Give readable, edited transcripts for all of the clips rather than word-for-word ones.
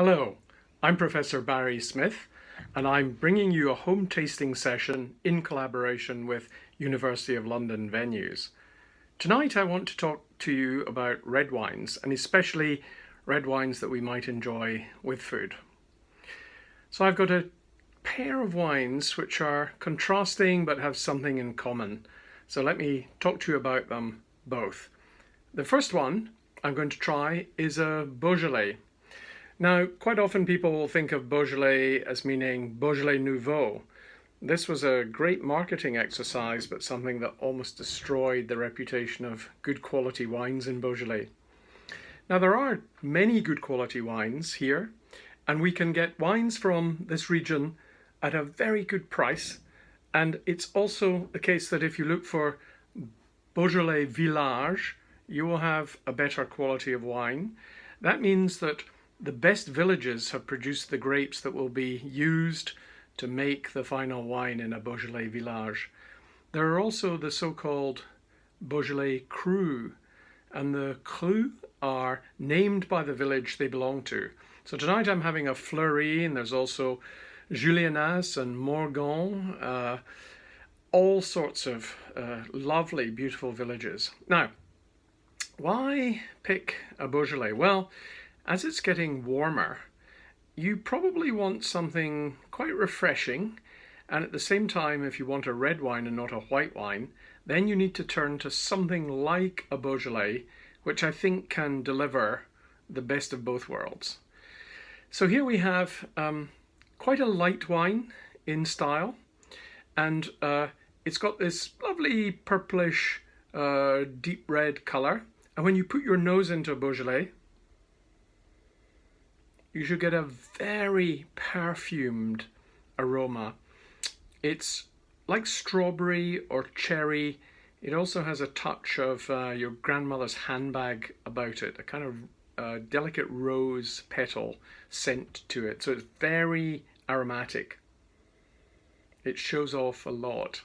Hello, I'm Professor Barry Smith, and I'm bringing you a home tasting session in collaboration with University of London Venues. Tonight I want to talk to you about red wines, and especially red wines that we might enjoy with food. So I've got a pair of wines which are contrasting but have something in common. So let me talk to you about them both. The first one I'm going to try is a Beaujolais. Now, quite often people will think of Beaujolais as meaning Beaujolais Nouveau. This was a great marketing exercise, but something that almost destroyed the reputation of good quality wines in Beaujolais. Now, there are many good quality wines here, and we can get wines from this region at a very good price. And it's also the case that if you look for Beaujolais Village, you will have a better quality of wine. That means that the best villages have produced the grapes that will be used to make the final wine in a Beaujolais village. There are also the so-called Beaujolais crus, and the crus are named by the village they belong to. So tonight I'm having a Fleury, and there's also Julianas and Morgon, all sorts of lovely, beautiful villages. Now, why pick a Beaujolais? Well, as it's getting warmer, you probably want something quite refreshing, and at the same time, if you want a red wine and not a white wine, then you need to turn to something like a Beaujolais, which I think can deliver the best of both worlds. So here we have quite a light wine in style, and it's got this lovely purplish deep red colour, and when you put your nose into a Beaujolais, you should get a very perfumed aroma. It's like strawberry or cherry. It also has a touch of your grandmother's handbag about it, a kind of delicate rose petal scent to it. So it's very aromatic. It shows off a lot.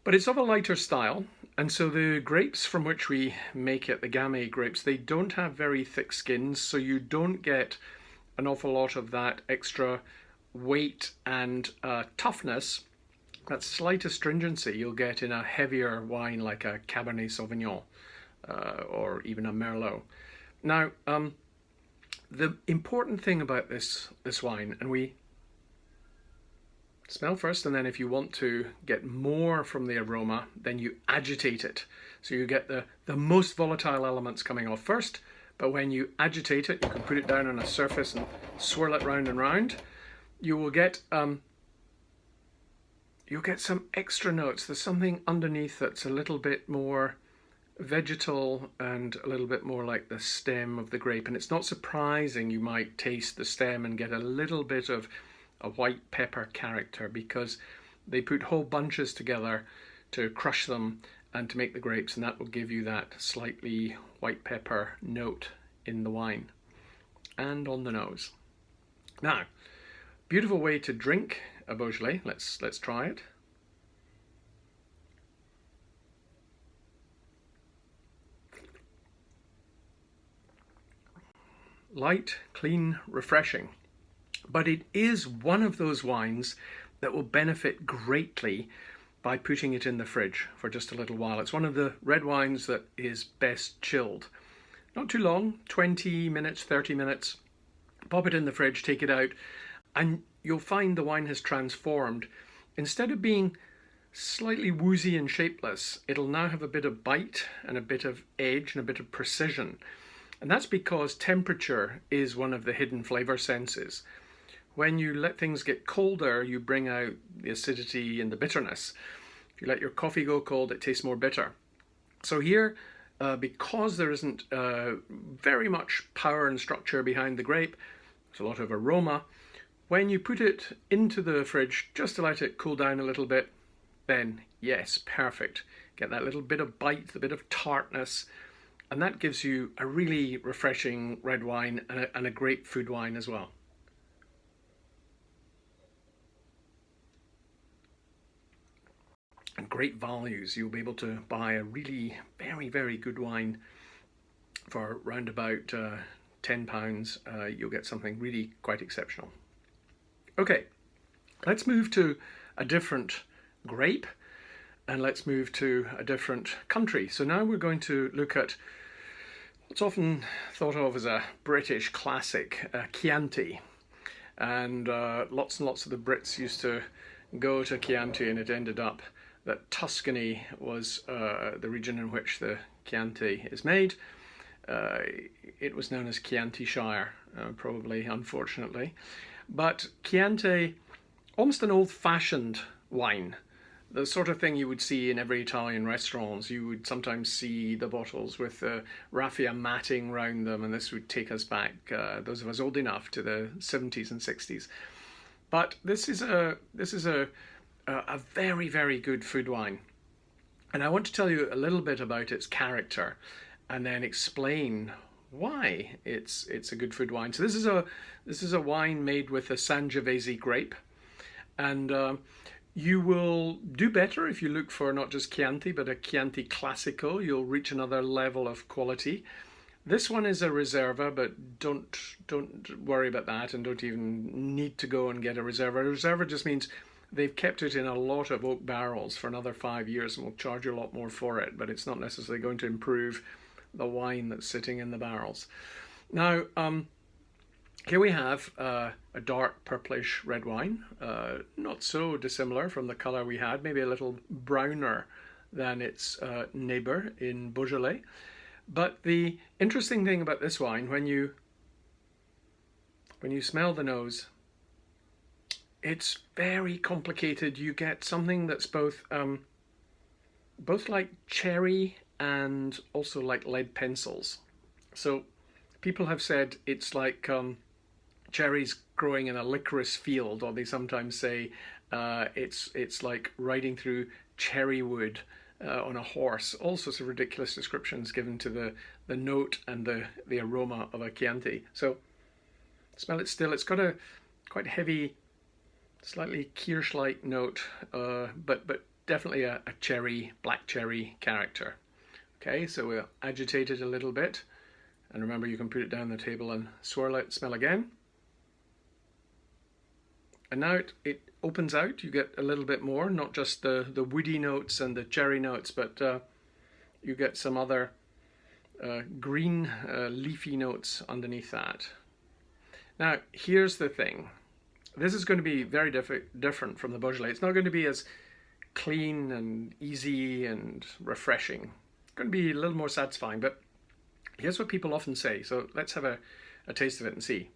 But it's of a lighter style, and so the grapes from which we make it, the Gamay grapes, they don't have very thick skins, so you don't get an awful lot of that extra weight and toughness, that slight astringency you'll get in a heavier wine like a Cabernet Sauvignon or even a Merlot. Now, the important thing about this wine, and we smell first, and then if you want to get more from the aroma, then you agitate it. So you get the most volatile elements coming off first, but when you agitate it, you can put it down on a surface and swirl it round and round. You'll get some extra notes. There's something underneath that's a little bit more vegetal and a little bit more like the stem of the grape. And it's not surprising you might taste the stem and get a little bit of a white pepper character, because they put whole bunches together to crush them and to make the grapes, and that will give you that slightly white pepper note in the wine and on the nose. Now, beautiful way to drink a Beaujolais. Let's try it. Light, clean, refreshing. But it is one of those wines that will benefit greatly by putting it in the fridge for just a little while. It's one of the red wines that is best chilled. Not too long, 20 minutes, 30 minutes. Pop it in the fridge, take it out, and you'll find the wine has transformed. Instead of being slightly woozy and shapeless, it'll now have a bit of bite and a bit of edge and a bit of precision. And that's because temperature is one of the hidden flavour senses. When you let things get colder, you bring out the acidity and the bitterness. If you let your coffee go cold, it tastes more bitter. So here, because there isn't very much power and structure behind the grape, there's a lot of aroma. When you put it into the fridge, just to let it cool down a little bit, then yes, perfect. Get that little bit of bite, a bit of tartness, and that gives you a really refreshing red wine and a great food wine as well. And great values. You'll be able to buy a really very, very good wine for around about £10, you'll get something really quite exceptional. Okay, let's move to a different grape, and let's move to a different country. So now we're going to look at what's often thought of as a British classic, Chianti. And lots of the Brits used to go to Chianti, and it ended up that Tuscany was the region in which the Chianti is made. It was known as Chianti Shire, probably, unfortunately. But Chianti, almost an old-fashioned wine, the sort of thing you would see in every Italian restaurants. You would sometimes see the bottles with raffia matting round them, and this would take us back, those of us old enough, to the 70s and 60s. But this is a very, very good food wine, and I want to tell you a little bit about its character, and then explain why it's a good food wine. So this is a wine made with a Sangiovese grape, and you will do better if you look for not just Chianti, but a Chianti Classico. You'll reach another level of quality. This one is a Reserva, but don't worry about that, and don't even need to go and get a Reserva. A Reserva just means they've kept it in a lot of oak barrels for another 5 years and will charge you a lot more for it, but it's not necessarily going to improve the wine that's sitting in the barrels. Now, here we have a dark purplish red wine, not so dissimilar from the colour we had, maybe a little browner than its neighbour in Beaujolais. But the interesting thing about this wine, when you smell the nose, it's very complicated. You get something that's both like cherry and also like lead pencils. So people have said it's like cherries growing in a licorice field, or they sometimes say it's like riding through cherry wood on a horse. All sorts of ridiculous descriptions given to the note and the aroma of a Chianti. So smell it still. It's got a quite heavy, slightly kirsch-like note, but definitely a cherry, black cherry character. Okay, so we'll agitate it a little bit, and remember you can put it down the table and swirl it, smell again. And now it opens out. You get a little bit more, not just the woody notes and the cherry notes, but you get some other green leafy notes underneath that. Now, here's the thing. This is going to be very different from the Beaujolais. It's not going to be as clean and easy and refreshing. It's going to be a little more satisfying, but here's what people often say. So let's have a taste of it and see.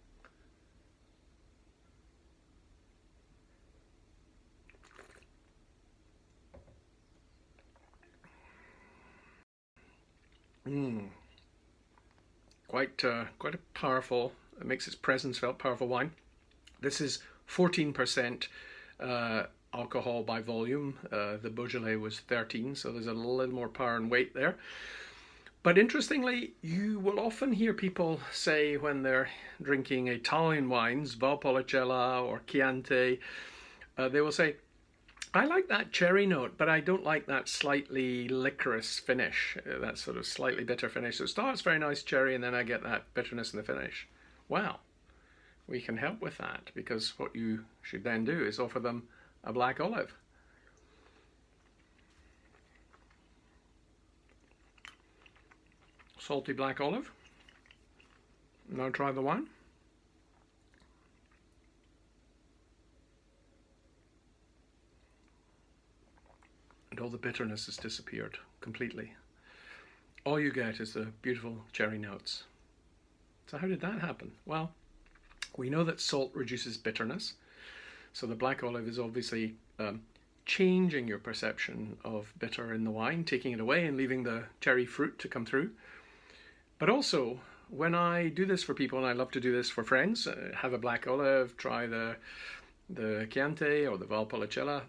Quite a powerful, it makes its presence felt, powerful wine. This is 14% alcohol by volume. The Beaujolais was 13, so there's a little more power and weight there. But interestingly, you will often hear people say when they're drinking Italian wines, Valpolicella or Chianti, they will say, I like that cherry note, but I don't like that slightly licorice finish, that sort of slightly bitter finish. So it starts very nice cherry, and then I get that bitterness in the finish. Wow, we can help with that, because what you should then do is offer them a black olive. Salty black olive. Now try the wine. And all the bitterness has disappeared completely. All you get is the beautiful cherry notes. So how did that happen? Well, we know that salt reduces bitterness. So the black olive is obviously changing your perception of bitter in the wine, taking it away and leaving the cherry fruit to come through. But also, when I do this for people, and I love to do this for friends, have a black olive, try the Chianti or the Valpolicella.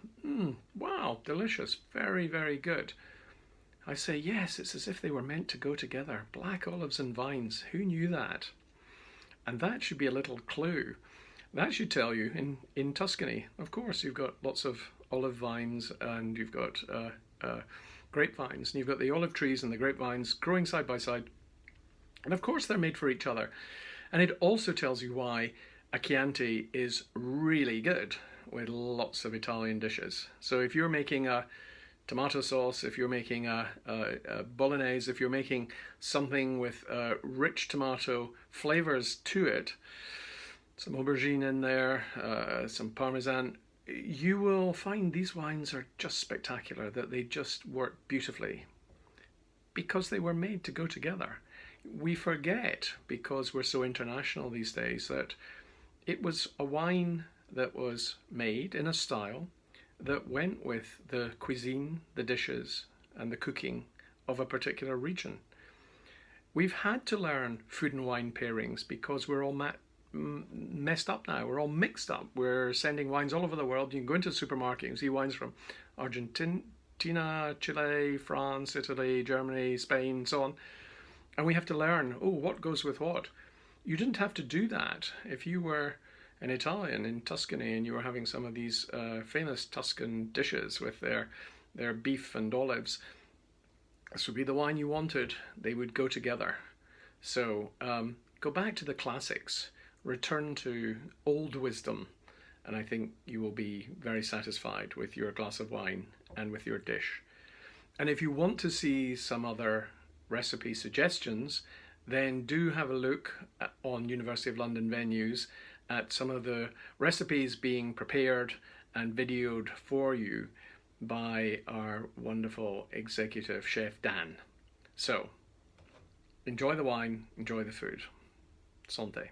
Wow, delicious, very, very good. I say, yes, it's as if they were meant to go together. Black olives and vines, who knew that? And that should be a little clue. That should tell you, in Tuscany, of course, you've got lots of olive vines, and you've got grapevines, and you've got the olive trees and the grapevines growing side by side. And of course they're made for each other. And it also tells you why a Chianti is really good with lots of Italian dishes. So if you're making a tomato sauce, if you're making a bolognese, if you're making something with rich tomato flavors to it, some aubergine in there, some parmesan, you will find these wines are just spectacular, that they just work beautifully because they were made to go together. We forget, because we're so international these days, that it was a wine that was made in a style that went with the cuisine, the dishes, and the cooking of a particular region. We've had to learn food and wine pairings because we're all messed up now. We're all mixed up. We're sending wines all over the world. You can go into the supermarket and see wines from Argentina, Chile, France, Italy, Germany, Spain, so on. And we have to learn, oh, what goes with what. You didn't have to do that. If you were an Italian in Tuscany and you were having some of these famous Tuscan dishes with their beef and olives, this would be the wine you wanted. They would go together. So go back to the classics, return to old wisdom, and I think you will be very satisfied with your glass of wine and with your dish. And if you want to see some other recipe suggestions, then do have a look on University of London Venues at some of the recipes being prepared and videoed for you by our wonderful executive chef Dan. So enjoy the wine, enjoy the food. Santé.